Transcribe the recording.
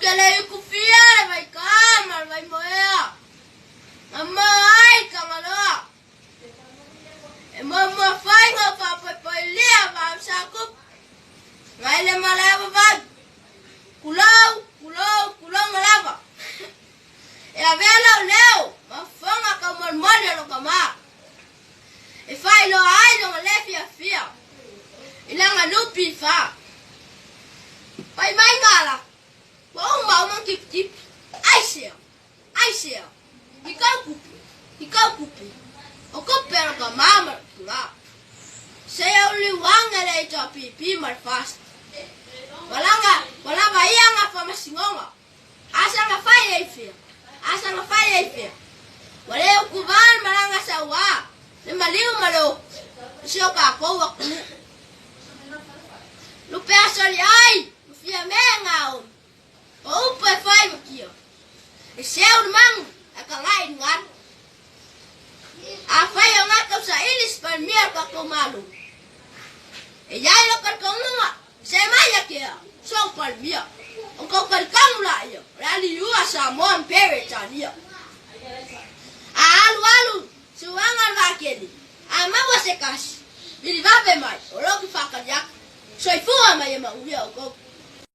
que le confía, vai calma, vai morrer. Mamãe, calma lá. Mamãe faz meu papai para ler, vai saco. Vai le maleva vai. Culão maleva. E a vela leu, mas fama como o molho no camar. E faz lo ai no lefe a fia. E lá na lupi fa. Vai mais ngala. Bom mal kip. Ai sei. Ikaw kupi. O kopero ka mama pula. Saya uliwang na ito pipi marfast. Wala ba iya nga pa masingonga. Asa nga fire ifia. Wala yung kuban malanga sawa. Maliw malo. Siyo ka ko wakunu. Lupea soli ay. Lufia mengaon. O upo e fai makio. E seu mang akangain ngan. A fai ang ataw sa ilis palmier ka kumalu. E yay lakar kong nga. Se maya kia. So palmier. Ang kakalkang layo. Rali yuwa sa mo ang pere taniya. Alu. Suwangan wakili. Ama wase kasi. Bili babe mai. Oroki fakalyak. Soy fuwa may mauya o